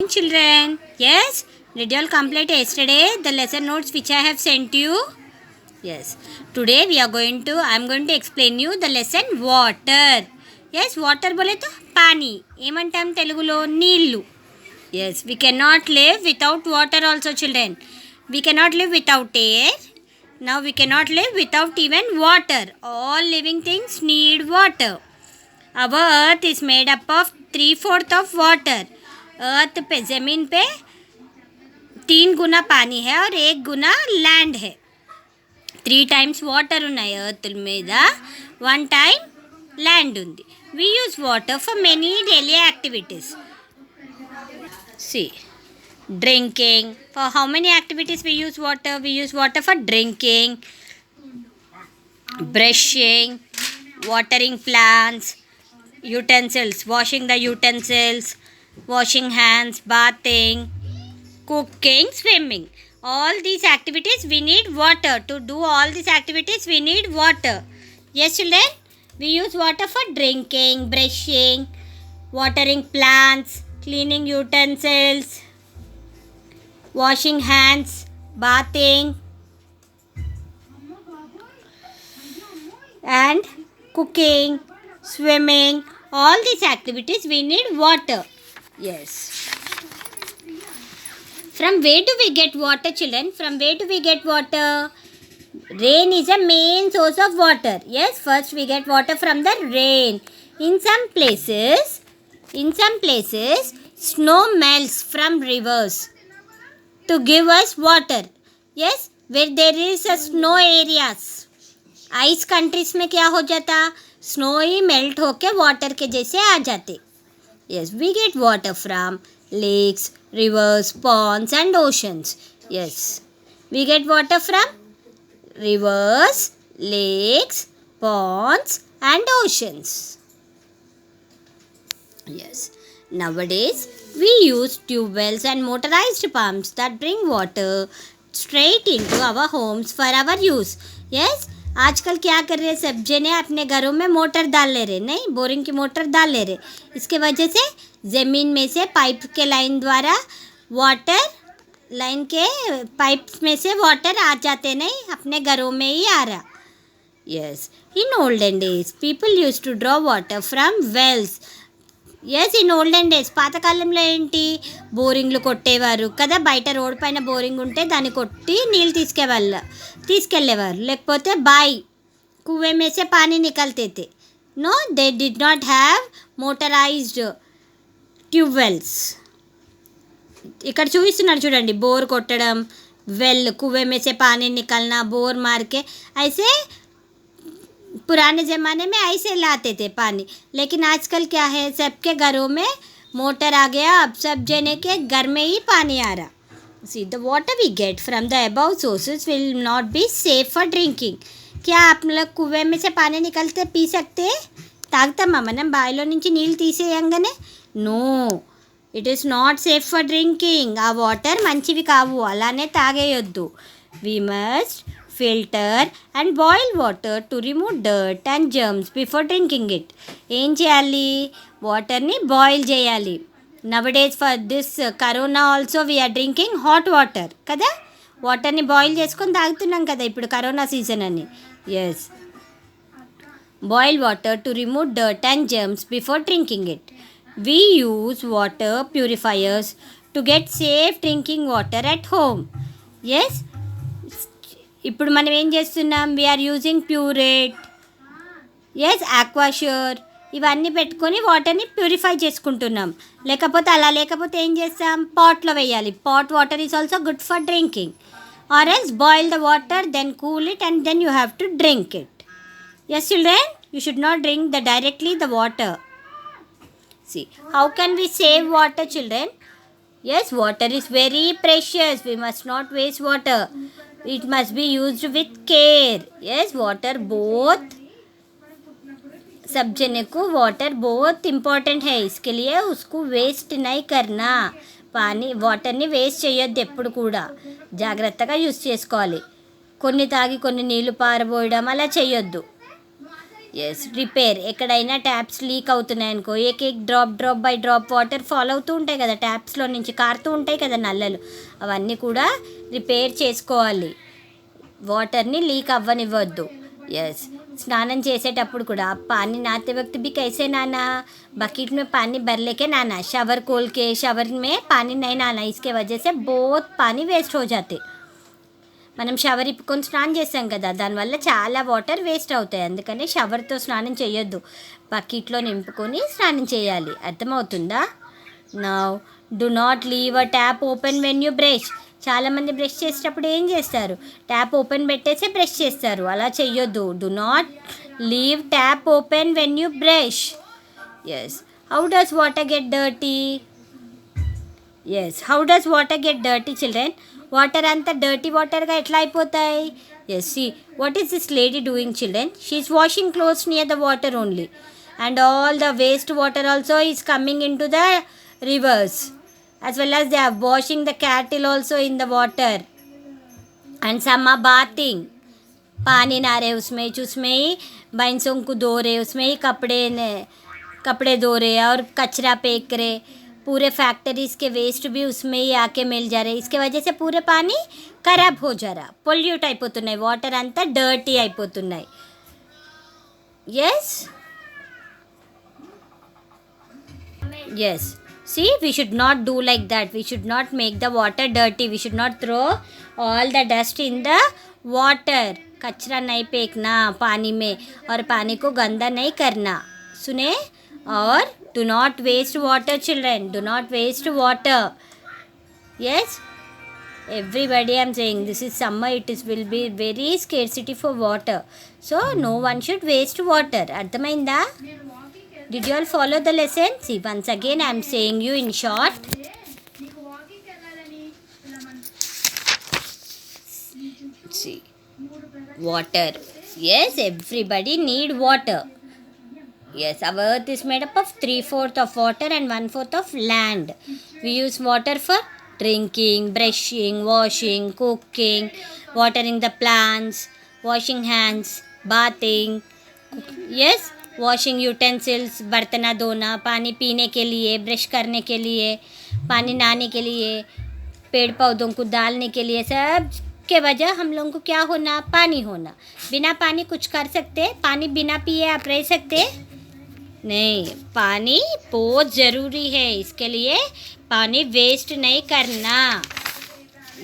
Children, yes, did you all complete yesterday the lesson notes which I have sent you? Yes, today I am going to explain you the lesson water. Yes, water बोले तो पानी ఏమంటాం తెలుగులో నీళ్ళు. Yes, we cannot live without water also, children. We cannot live without air. Now we cannot live without even water. All living things need water. Our earth is made up of 3/4 of water. अर्थ पे ज़मीन पे 3 गुना पानी है और 1 गुना land है. 3 times water ఉన్నాయి earth మీద, 1 time land ఉంది. We use water for many daily activities. See, drinking. For how many activities we use water? We use water for drinking, brushing, watering plants, utensils, washing the utensils, washing hands, bathing, cooking, swimming. All these activities we need water. To do all these activities we need water. Yes, children? We use water for drinking, brushing, watering plants, cleaning utensils, washing hands, bathing, and cooking, swimming. All these activities we need water. Yes. From where do we get water, children? From where do we get water? Rain is a main source of water. Yes, first we get water from the rain. In some places, snow melts from rivers to give us water. Yes, where there is a snow areas. Ice countries में क्या हो जाता, snow ही melt होके water के जैसे आ जाते. Yes, we get water from lakes, rivers, ponds and oceans. Yes, we get water from rivers, lakes, ponds and oceans. Yes, nowadays we use tube wells and motorized pumps that bring water straight into our homes for our use. Yes, आजकल क्या कर रहे हैं, सब जने अपने घरों में मोटर डाल ले रहे, नहीं बोरिंग की मोटर डाल ले रहे. इसके वजह से ज़मीन में से पाइप के लाइन द्वारा वाटर लाइन के पाइप में से वाटर आ जाते, नहीं अपने घरों में ही आ रहा. Yes, in olden days people use to draw water from wells. Yes, in olden days పాతకాలంలో ఏంటి, బోరింగ్లు కొట్టేవారు కదా, బయట రోడ్ పైన బోరింగ్ ఉంటే దాన్ని కొట్టి నీళ్ళు తీసుకెళ్ళేవారు, లేకపోతే బాయ్ కువే में से पानी निकलते थे. No, they did not have motorized tube wells. ఇక్కడ చూపిస్తున్నారు చూడండి, బోర్ కొట్టడం, వెల్ कुएं में से पानी निकलना, बोर मार के ऐसे पुराने ज़माने में ऐसे लाते थे पानी. लेकिन आजकल क्या है, सबके घरों में मोटर आ गया, अब सब जने के घर में ही पानी आ रहा. See, the water we get from the above sources will not be safe for drinking. क्या आप लोग कुएं में से पानी निकलते पी सकते हैं? తాగుతామా మనం బావిలో నుంచి నీళ్ళు తీసేయంగానే? No, it is not safe for drinking. ఆ వాటర్ మంచివి కావు, అలానే తాగేయొద్దు. We must filter and boil water to remove dirt and germs before drinking it. ఏం చేయాలి, వాటర్ని బాయిల్ చేయాలి. Nowadays for this corona also we are drinking hot water కదా, వాటర్ని బాయిల్ చేసుకొని తాగుతున్నాం కదా ఇప్పుడు కరోనా సీజన్ అని. Yes, boil water to remove dirt and germs before drinking it. We use water purifiers to get safe drinking water at home. Yes, ఇప్పుడు మనం ఏం చేస్తున్నాం, వీఆర్ యూజింగ్ ప్యూరేట్, ఎస్ ఆక్వాష్యూర్, ఇవన్నీ పెట్టుకొని వాటర్ని ప్యూరిఫై చేసుకుంటున్నాం. లేకపోతే ఏం చేస్తాం, పాట్లో వేయాలి. Pot water is also good for drinking. Or else boil the water, then cool it and then you have to drink it. Yes, children, you should not drink directly the water. See, how can we save water, children? Yes, water is very precious. We must not waste water. It must be used with care. Yes, water both सब जने को water बहुत important है, इसके लिए उसको waste नहीं करना. పానీ వాటర్ని వేస్ట్ చేయొద్దు, ఎప్పుడు కూడా జాగ్రత్తగా యూస్ చేసుకోవాలి. కొన్ని తాగి కొన్ని నీళ్ళు పారబోయడం అలా చేయొద్దు. Yes repair. ఎక్కడైనా ట్యాప్స్ లీక్ అవుతున్నాయి అనుకో, ఏక్ drop by drop water follow అవుతూ ఉంటాయి కదా, ట్యాప్స్లో నుంచి కారుతూ ఉంటాయి కదా నల్లలు, అవన్నీ కూడా రిపేర్ చేసుకోవాలి. వాటర్ని లీక్ అవ్వనివ్వద్దు. यस स्नान చేసేటప్పుడు కూడా पानी नहाते वक्त भी कैसे नहाना, बकेट में पानी भर लेके नहाना, शवर खोल के शवर में पानी नहीं नहाना, इसके वजह से बहुत पानी वेस्ट हो जाते. మనం షవర్ ఇప్పుకొని స్నానం చేస్తాం కదా, దానివల్ల చాలా వాటర్ వేస్ట్ అవుతాయి. అందుకని షవర్తో స్నానం చేయొద్దు, బకెట్లో నింపుకొని స్నానం చేయాలి. అర్థమవుతుందా? Now do not leave a tap open when you brush. చాలామంది బ్రష్ చేసేటప్పుడు ఏం చేస్తారు, ట్యాప్ ఓపెన్ పెట్టేసి బ్రష్ చేస్తారు. అలా చెయ్యొద్దు. Do not leave tap open when you brush. Yes how does water get dirty? Yes how does water get dirty children? Water అంతా dirty వాటర్గా ఎట్లా అయిపోతాయి? Yes see what is this lady doing children? She is washing clothes near the water only, and all the waste water also is coming into the rivers, as well as they are washing the cattle also in the water, and some are bathing. पानी ना रहे उसमें चुसमें ही भैंसों को धो रहे, उसमें ही कपड़े धो रहे और कचरा फेंक रहे. पूरे फैक्ट्रीज के वेस्ट भी उसमें ही आके मिल जा रहे. इसके वजह से पूरे पानी खराब हो जा रहा, పొల్యూట్ అయిపోతున్నాయి, వాటర్ అంతా డర్టీ అయిపోతున్నాయి. Yes yes See, we should not do like that. We should not make the water dirty. We should not throw all the dust in the water. कचरा नहीं फेंकना पानी में, और पानी को गंदा नहीं करना. सुने? और do not waste water children. Do not waste water. Yes? Everybody I am saying, this is summer. Will be very scarcity for water. So no one should waste water. అర్థమైందా? Did you all follow the lesson? See, once again I am saying you in short. See, water. Yes, everybody need water. Yes, our earth is made up of 3/4 of water and 1/4 of land. We use water for drinking, brushing, washing, cooking, watering the plants, washing hands, bathing. Yes, washing utensils, बर्तन धोना, पानी पीने के लिए, brush करने के लिए, पानी नहाने के लिए, पेड़ पौधों को डालने के लिए, सब के वजह हम लोगों को क्या होना, पानी होना. बिना पानी कुछ कर सकते? पानी बिना पिए आप रह सकते? नहीं, पानी बहुत ज़रूरी है. इसके लिए पानी वेस्ट नहीं करना.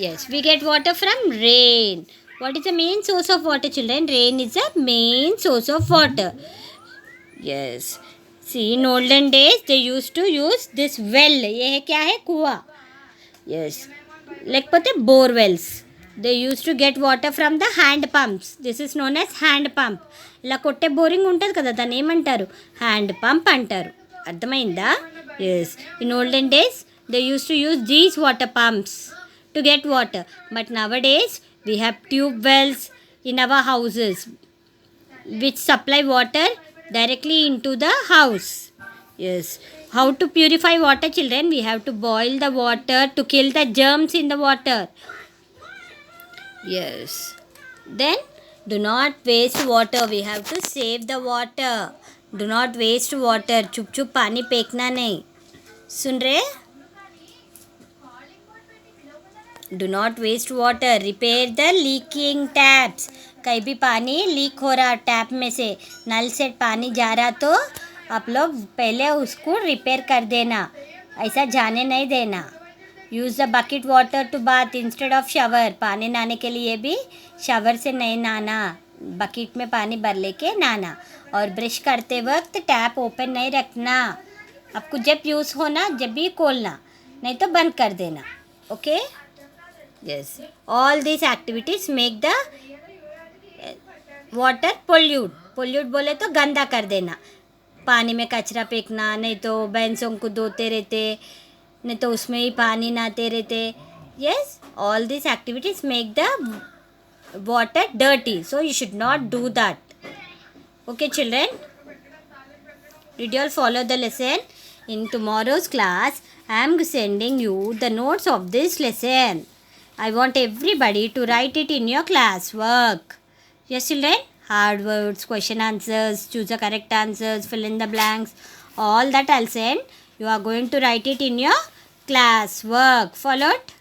Yes, we get water from rain. What is the main source of water children? Rain is the main source of water. Yes see in olden days they use to use this well. ये है क्या है? कुआं. Yes లేకపోతే borewells. They use to get water from the hand pumps. This is known as hand pump. ఇలా కొట్టే boring ఉంటుంది కదా, దాన్ని ఏమంటారు? హ్యాండ్ పంప్ అంటారు. అర్థమైందా? Yes in olden days they use to use these water pumps to get water, but now days we have tube wells in our houses which supply water directly into the house. Yes, how to purify water children? We have to boil the water to kill the germs in the water. Yes, then do not waste water. We have to save the water. Do not waste water. चुप चुप पानी फेंकना नहीं. सुन रहे? Do not waste water. Repair the leaking taps. कहीं भी पानी leak हो रहा टैप में से, नल से पानी जा रहा, तो आप लोग पहले उसको रिपेयर कर देना, ऐसा जाने नहीं देना. Use the bucket water to bath instead of shower. पानी नहाने के लिए भी शवर से नहीं नहाना, बकेट में पानी भर लेके नहाना. और ब्रश करते वक्त टैप ओपन नहीं रखना. आपको जब यूज़ होना जब भी खोलना, नहीं तो बंद कर देना. Okay? Yes, all this activities make the water pollute बोले तो गंदा कर देना. पानी में कचरा फेंकना, नहीं तो भैंसों को धोते रहते, नहीं तो उसमें ही पानी नहाते रहते. Yes, all this activities make the water dirty, so you should not do that. Okay children, did you all follow the lesson? In tomorrow's class, I am sending you the notes of this lesson. I want everybody to write it in your class work. Yes children, hard words, question answers, choose the correct answers, fill in the blanks. All that I'll send. You are going to write it in your class work. Followed?